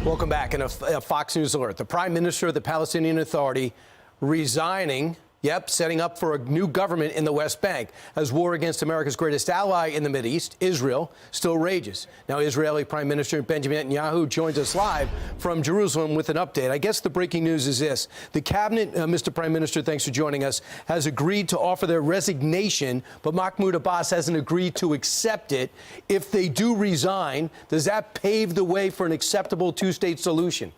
Welcome back. In a Fox News alert, the Prime Minister of the Palestinian Authority resigning, setting up for a new government in the West Bank as war against America's greatest ally in the Mideast, Israel, still rages. Now, Israeli Prime Minister Benjamin Netanyahu joins us live from Jerusalem with an update. I guess the breaking news is this. The cabinet, Mr. Prime Minister, thanks for joining us, has agreed to offer their resignation, but Mahmoud Abbas hasn't agreed to accept it. If they do resign, does that pave the way for an acceptable two-state solution?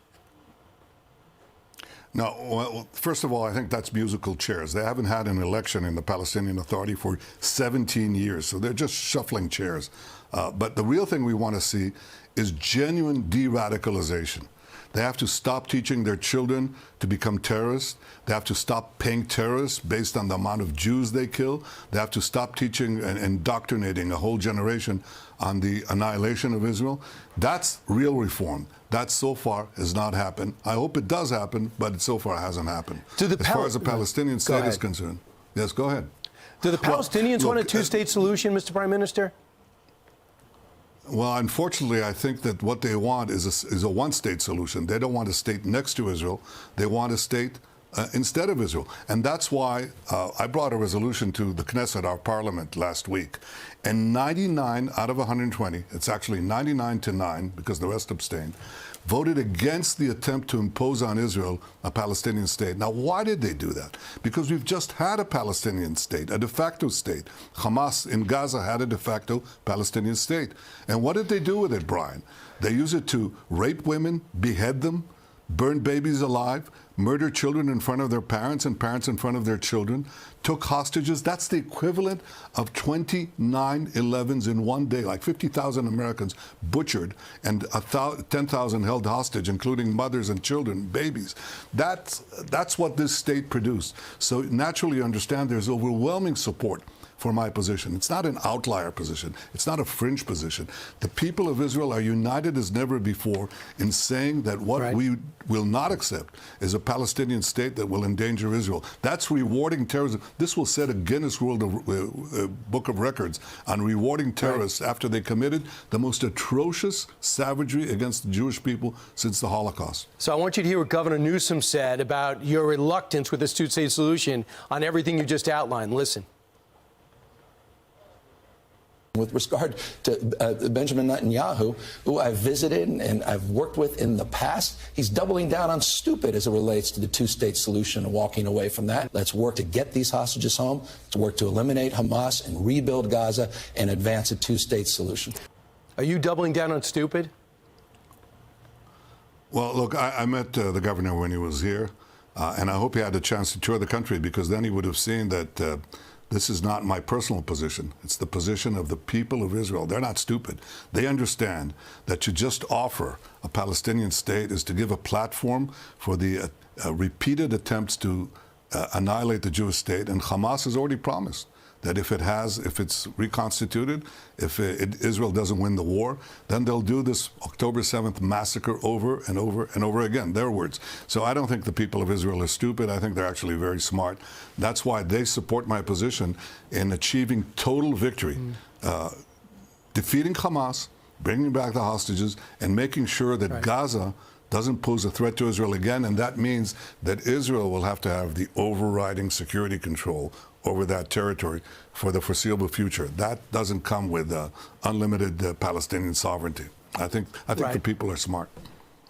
No, well, first of all, I think that's musical chairs. They haven't had an election in the Palestinian Authority for 17 years, so they're just shuffling chairs. But the real thing we want to see is genuine de-radicalization. They have to stop teaching their children to become terrorists. They have to stop paying terrorists based on the amount of Jews they kill. They have to stop teaching and indoctrinating a whole generation on the annihilation of Israel. That's real reform. That so far has not happened. I hope it does happen, but it so far hasn't happened. As far as the Palestinian state is concerned. Yes, go ahead. Do the Palestinians want a two-state solution, Mr. Prime Minister? Well, unfortunately, I think that what they want is a one-state solution. They don't want a state next to Israel. They want a state instead of Israel. And that's why I brought a resolution to the Knesset, our parliament, last week. And 99 out of 120, it's actually 99 to 9, because the rest abstained, voted against the attempt to impose on Israel a Palestinian state. Now, why did they do that? Because we've just had a Palestinian state, a de facto state. Hamas in Gaza had a de facto Palestinian state. And what did they do with it, Brian? They use it to rape women, behead them, burn babies alive, murder children in front of their parents and parents in front of their children, took hostages. That's the equivalent of 29 11s in one day, like 50,000 Americans butchered and 10,000 held hostage, including mothers and children, babies. That's what this state produced. So naturally, you understand there's overwhelming support for my position. It's not an outlier position. It's not a fringe position. The people of Israel are united as never before in saying that what we will not accept is a Palestinian state that will endanger Israel. That's rewarding terrorism. This will set a Guinness World Book of Records on rewarding terrorists after they committed the most atrocious savagery against the Jewish people since the Holocaust. So I want you to hear what Governor Newsom said about your reluctance with this two-state solution on everything you just outlined. Listen. With regard to Benjamin Netanyahu, who I've visited and I've worked with in the past, he's doubling down on stupid as it relates to the two-state solution and walking away from that. Let's work to get these hostages home. Let's work to eliminate Hamas and rebuild Gaza and advance a two-state solution. Are you doubling down on stupid? Well, look, I met the governor when he was here, and I hope he had a chance to tour the country, because then he would have seen that this is not my personal position. It's the position of the people of Israel. They're not stupid. They understand that to just offer a Palestinian state is to give a platform for the repeated attempts to annihilate the Jewish state. And Hamas has already promised that if it's reconstituted, if Israel doesn't win the war, then they'll do this October 7th massacre over and over and over again, their words. So I don't think the people of Israel are stupid. I think they're actually very smart. That's why they support my position in achieving total victory, defeating Hamas, bringing back the hostages, and making sure that Gaza doesn't pose a threat to Israel again. And that means that Israel will have to have the overriding security control over that territory for the foreseeable future. That doesn't come with unlimited Palestinian sovereignty. I think the people are smart.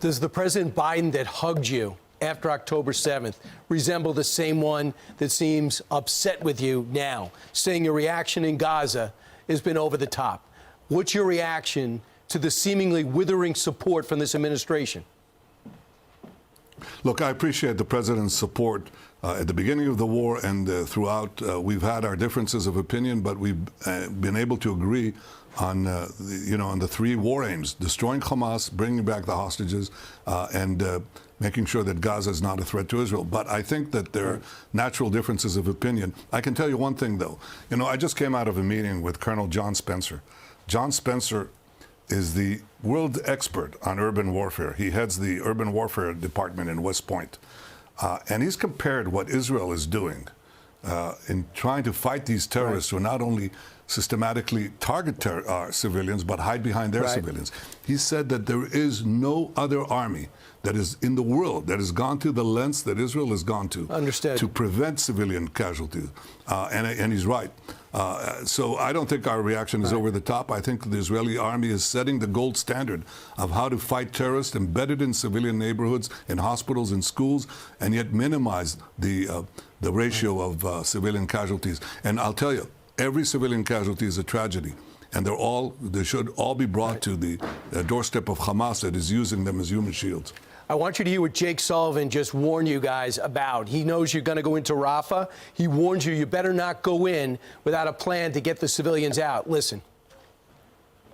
Does the President Biden that hugged you after October 7th resemble the same one that seems upset with you now, saying your reaction in Gaza has been over the top? What's your reaction to the seemingly withering support from this administration? Look, I appreciate the President's support at the beginning of the war and throughout. We've had our differences of opinion, but we've been able to agree on, on the three war aims: destroying Hamas, bringing back the hostages, and making sure that Gaza is not a threat to Israel. But I think that there are natural differences of opinion. I can tell you one thing, though. I just came out of a meeting with Colonel John Spencer. John Spencer is the world expert on urban warfare. He heads the urban warfare department in West Point. And he's compared what Israel is doing in trying to fight these terrorists who not only systematically target civilians but hide behind their civilians. He said that there is no other army that is in the world that has gone to the lengths that Israel has gone to to prevent civilian casualties. And he's right. So I don't think our reaction is over the top. I think the Israeli army is setting the gold standard of how to fight terrorists embedded in civilian neighborhoods, in hospitals, in schools, and yet minimize the ratio of civilian casualties. And I'll tell you, every civilian casualty is a tragedy. And they should all be brought to the doorstep of Hamas that is using them as human shields. I want you to hear what Jake Sullivan just warned you guys about. He knows you're going to go into Rafah. He warns you better not go in without a plan to get the civilians out. Listen.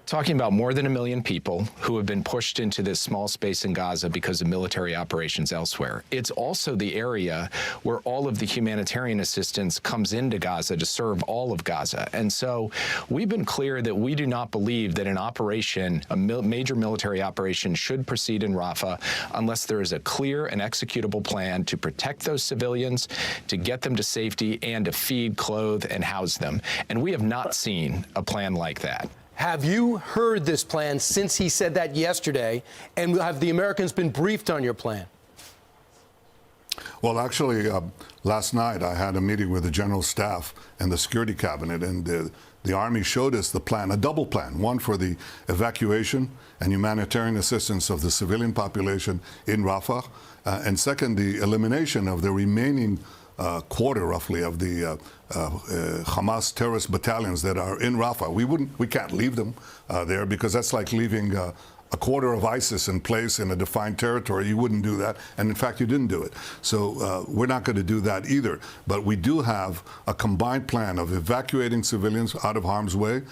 Talking about more than 1 million people who have been pushed into this small space in Gaza because of military operations elsewhere. It's also the area where all of the humanitarian assistance comes into Gaza to serve all of Gaza. And so we've been clear that we do not believe that an operation, a major military operation, should proceed in Rafah unless there is a clear and executable plan to protect those civilians, to get them to safety, and to feed, clothe, and house them. And we have not seen a plan like that. Have you heard this plan since he said that yesterday? And have the Americans been briefed on your plan? Well, actually, last night I had a meeting with the General Staff and the Security Cabinet, and the Army showed us the plan, a double plan, one for the evacuation and humanitarian assistance of the civilian population in Rafah, and second, the elimination of the remaining quarter, roughly, of the Hamas terrorist battalions that are in Rafah. We can't leave them there, because that's like leaving a quarter of ISIS in place in a defined territory. You wouldn't do that, and in fact, you didn't do it. So we're not going to do that either. But we do have a combined plan of evacuating civilians out of harm's way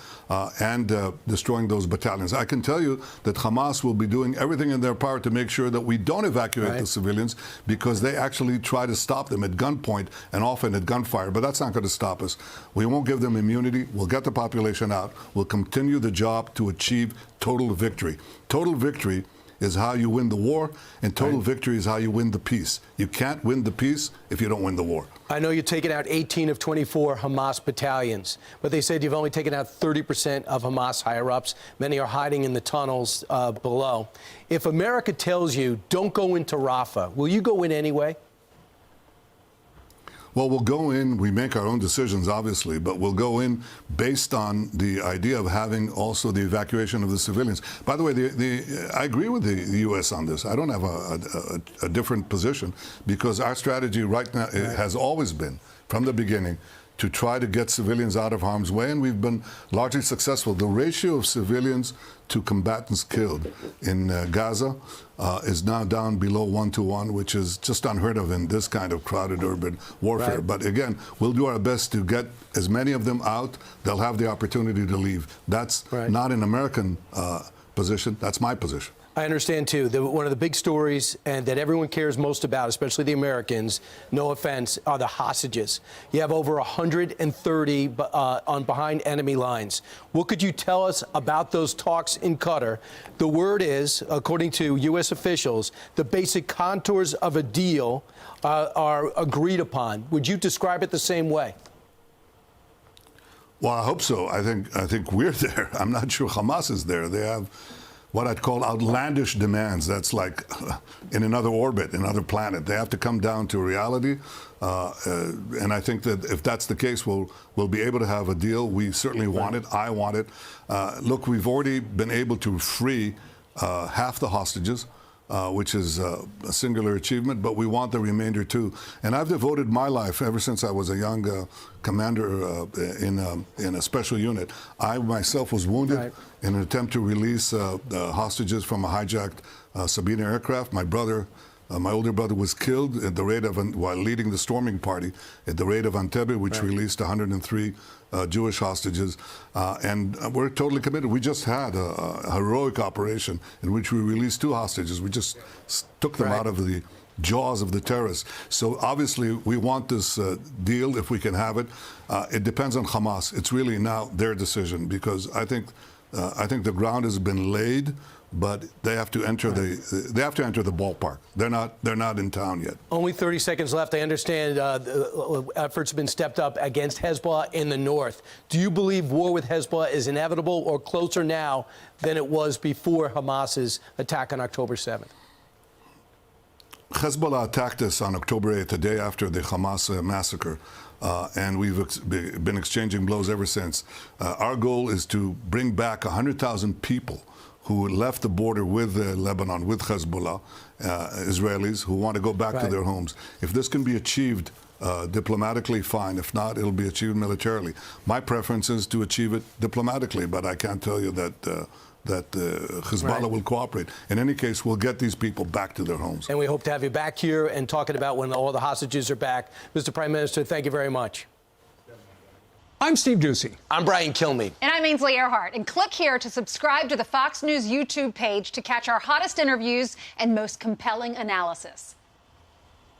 and destroying those battalions. I can tell you that Hamas will be doing everything in their power to make sure that we don't evacuate the civilians, because they actually try to stop them at gunpoint and often at gunfire. But that's not going to stop us. We won't give them immunity. We'll get the population out. We'll continue the job to achieve total victory. Total victory is how you win the war, and total victory is how you win the peace. You can't win the peace if you don't win the war. I know you've taken out 18 of 24 Hamas battalions, but they said you've only taken out 30% of Hamas higher-ups. Many are hiding in the tunnels below. If America tells you, don't go into Rafah, will you go in anyway? Well, we'll go in, we make our own decisions, obviously, but we'll go in based on the idea of having also the evacuation of the civilians. By the way, I agree with the U.S. on this. I don't have a different position, because our strategy right now has always been, from the beginning, to try to get civilians out of harm's way, and we've been largely successful. The ratio of civilians to combatants killed in Gaza is now down below 1 to 1, which is just unheard of in this kind of crowded urban warfare. But again, we'll do our best to get as many of them out. They'll have the opportunity to leave. That's not an American position. That's my position. I understand, too, that one of the big stories and that everyone cares most about, especially the Americans, no offense, are the hostages. You have over 130 on behind enemy lines. What could you tell us about those talks in Qatar? The word is, according to U.S. officials, the basic contours of a deal are agreed upon. Would you describe it the same way? Well, I hope so. I think we're there. I'm not sure Hamas is there. They have what I'd call outlandish demands. That's like in another orbit, another planet. They have to come down to reality. And I think that if that's the case, we'll be able to have a deal. We certainly want it. I want it. Look, we've already been able to free half the hostages, which is a singular achievement, but we want the remainder too. And I've devoted my life, ever since I was a young commander in a special unit. I myself was wounded in an attempt to release the hostages from a hijacked Sabina aircraft. My brother, my older brother, was killed at the raid of, while leading the storming party at the raid of Entebbe, which released 103 Jewish hostages, and we're totally committed. We just had a heroic operation in which we released 2 hostages. We just took them out of the jaws of the terrorists. So obviously we want this deal if we can have it. It depends on Hamas. It's really now their decision, because I think the ground has been laid but they have to enter the ballpark. They're not in town yet. Only 30 seconds left. I understand efforts have been stepped up against Hezbollah in the north. Do you believe war with Hezbollah is inevitable or closer now than it was before Hamas's attack on October 7th? Hezbollah attacked us on October 8th, the day after the Hamas massacre, and we've been exchanging blows ever since. Our goal is to bring back 100,000 people who left the border with Lebanon, with Hezbollah, Israelis who want to go back to their homes. If this can be achieved diplomatically, fine. If not, it'll be achieved militarily. My preference is to achieve it diplomatically, but I can't tell you that Hezbollah will cooperate. In any case, we'll get these people back to their homes. And we hope to have you back here and talking about when all the hostages are back. Mr. Prime Minister, thank you very much. I'm Steve Ducey. I'm Brian Kilmeade. And I'm Ainsley Earhart. And click here to subscribe to the Fox News YouTube page to catch our hottest interviews and most compelling analysis.